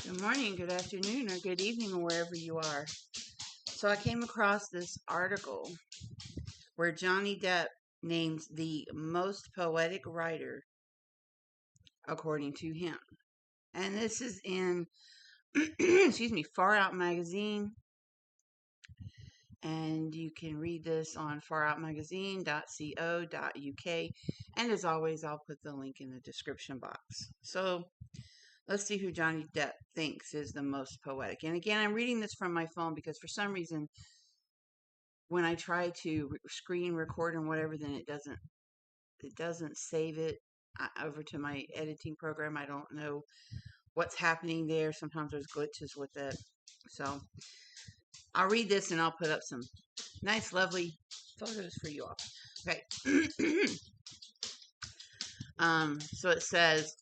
Good morning, good afternoon, or good evening, or wherever you are. So I came across this article where Johnny Depp names the most poetic writer according to him. And this is in, excuse me, Far Out Magazine. And you can read this on faroutmagazine.co.uk. And as always, I'll put the link in the description box. So let's see who Johnny Depp thinks is the most poetic. And again, I'm reading this from my phone because for some reason, when I try to screen record and whatever, then it doesn't save it over to my editing program. I don't know what's happening there. Sometimes there's glitches with it. So I'll read this and I'll put up some nice, lovely photos for you all. Okay. So it says,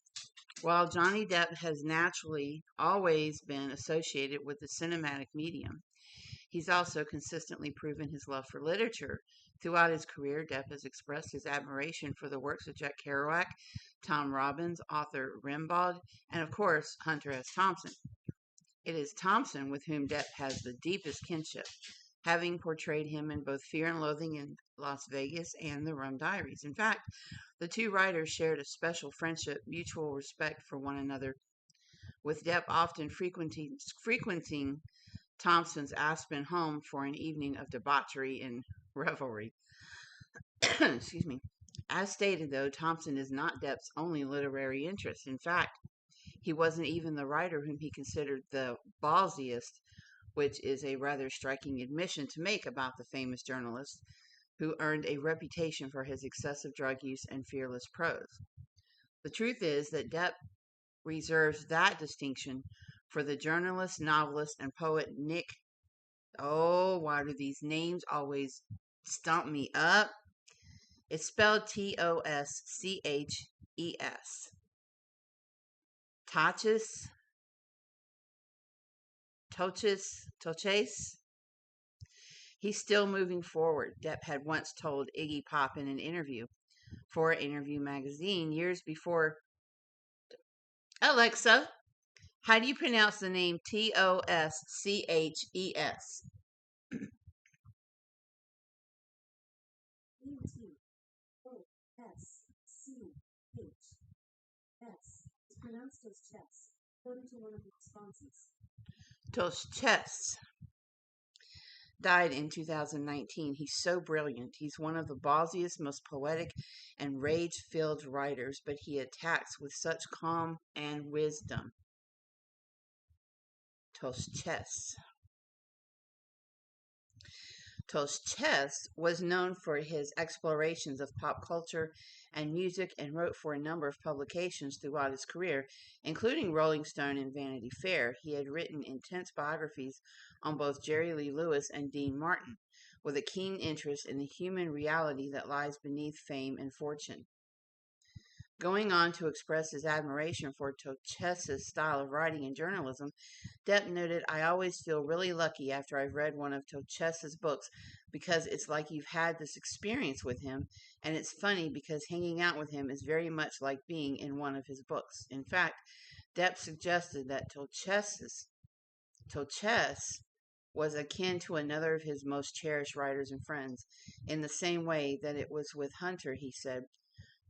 while Johnny Depp has naturally always been associated with the cinematic medium, he's also consistently proven his love for literature. Throughout his career, Depp has expressed his admiration for the works of Jack Kerouac, Tom Robbins, Arthur Rimbaud, and of course, Hunter S. Thompson. It is Thompson with whom Depp has the deepest kinship, having portrayed him in both Fear and Loathing in Las Vegas and The Rum Diaries. In fact, the two writers shared a special friendship, mutual respect for one another, with Depp often frequenting Thompson's Aspen home for an evening of debauchery and revelry. Excuse me. As stated, though, Thompson is not Depp's only literary interest. In fact, he wasn't even the writer whom he considered the ballsiest, which is a rather striking admission to make about the famous journalist who earned a reputation for his excessive drug use and fearless prose. The truth is that Depp reserves that distinction for the journalist, novelist, and poet Nick. Oh, why do these names always stump me up? It's spelled Tosches. Toches? Toches? He's still moving forward, Depp had once told Iggy Pop in an interview for Interview magazine years before. Alexa, how do you pronounce the name Tosches? It's pronounced as chess, according to one of the responses. Tosches died in 2019. He's so brilliant. He's one of the ballsiest, most poetic, and rage-filled writers, but he attacks with such calm and wisdom. Tosches. Tosches was known for his explorations of pop culture and music and wrote for a number of publications throughout his career, including Rolling Stone and Vanity Fair. He had written intense biographies on both Jerry Lee Lewis and Dean Martin, with a keen interest in the human reality that lies beneath fame and fortune. Going on to express his admiration for Toches's style of writing and journalism, Depp noted, I always feel really lucky after I've read one of Toches's books because it's like you've had this experience with him, and it's funny because hanging out with him is very much like being in one of his books. In fact, Depp suggested that Toches was akin to another of his most cherished writers and friends, in the same way that it was with Hunter, he said.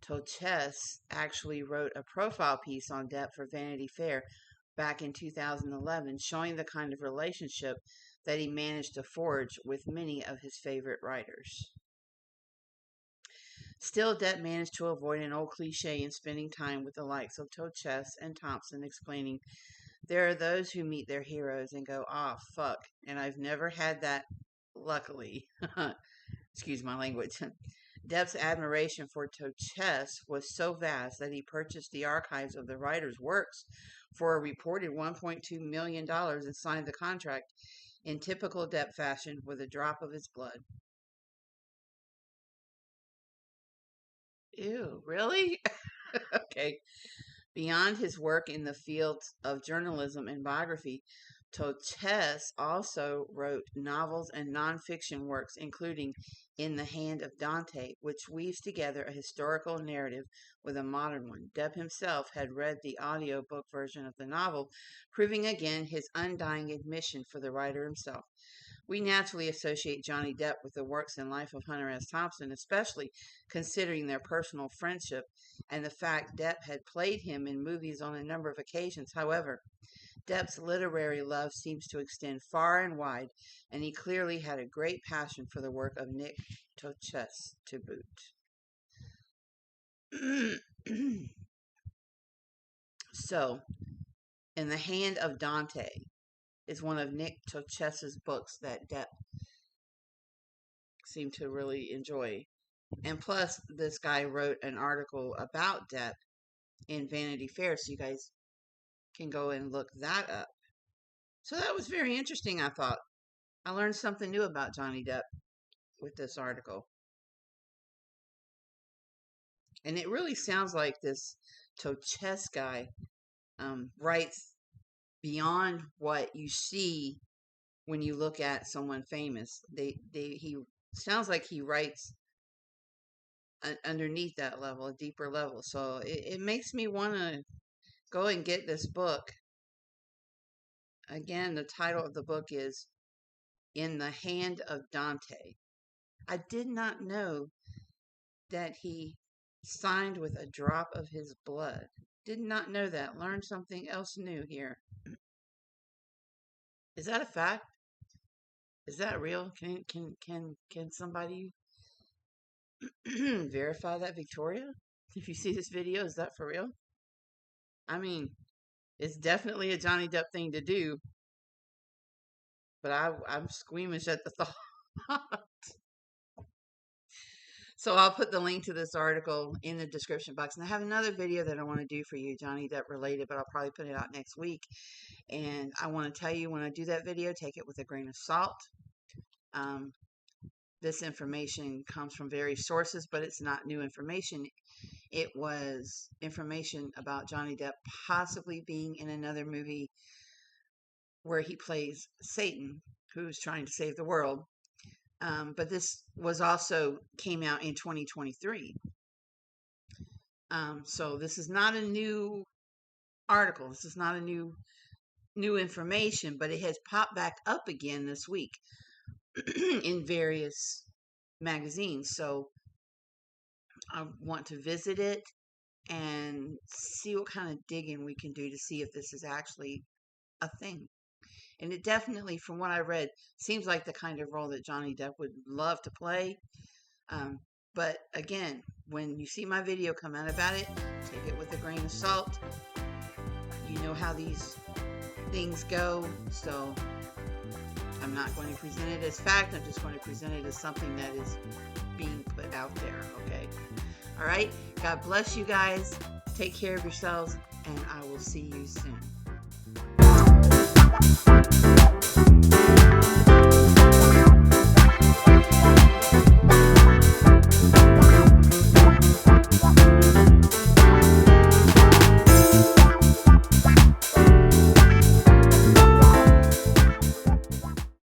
Toches actually wrote a profile piece on Depp for Vanity Fair back in 2011, showing the kind of relationship that he managed to forge with many of his favorite writers. Still, Depp managed to avoid an old cliche in spending time with the likes of Toches and Thompson, explaining, there are those who meet their heroes and go, ah, fuck, and I've never had that, luckily. Excuse my language. Depp's admiration for Toches was so vast that he purchased the archives of the writer's works for a reported $1.2 million and signed the contract in typical Depp fashion with a drop of his blood. Ew, really? Okay. Beyond his work in the fields of journalism and biography, Toches also wrote novels and nonfiction works, including In the Hand of Dante, which weaves together a historical narrative with a modern one. Depp himself had read the audiobook version of the novel, proving again his undying admiration for the writer himself. We naturally associate Johnny Depp with the works and life of Hunter S. Thompson, especially considering their personal friendship and the fact Depp had played him in movies on a number of occasions. However, Depp's literary love seems to extend far and wide, and he clearly had a great passion for the work of Nick Toches to boot. So, In the Hand of Dante is one of Nick Toches's books that Depp seemed to really enjoy. And plus, this guy wrote an article about Depp in Vanity Fair, so you guys can go and look that up. So that was very interesting, I thought. I learned something new about Johnny Depp with this article. And it really sounds like this Toches guy writes beyond what you see when you look at someone famous. He sounds like he writes underneath that level, a deeper level. So it makes me want to go and get this book. Again, the title of the book is In the Hand of Dante. I did not know that he signed with a drop of his blood. Did not know that. Learned something else new here. Is that a fact? Is that real? Can somebody verify that, Victoria? If you see this video, is that for real? I mean, it's definitely a Johnny Depp thing to do, but I'm squeamish at the thought. So I'll put the link to this article in the description box. And I have another video that I want to do for you, Johnny Depp related, but I'll probably put it out next week. And I want to tell you, when I do that video, take it with a grain of salt. This information comes from various sources, but it's not new information. It was information about Johnny Depp possibly being in another movie where he plays Satan, who's trying to save the world. But this was also came out in 2023. So this is not a new article. This is not a new information, but it has popped back up again this week in various magazines. So I want to visit it and see what kind of digging we can do to see if this is actually a thing. And it definitely, from what I read, seems like the kind of role that Johnny Depp would love to play. But again, when you see my video come out about it, take it with a grain of salt. You know how these things go. So I'm not going to present it as fact. I'm just going to present it as something that is being put out there. Okay. All right. God bless you guys. Take care of yourselves, and I will see you soon.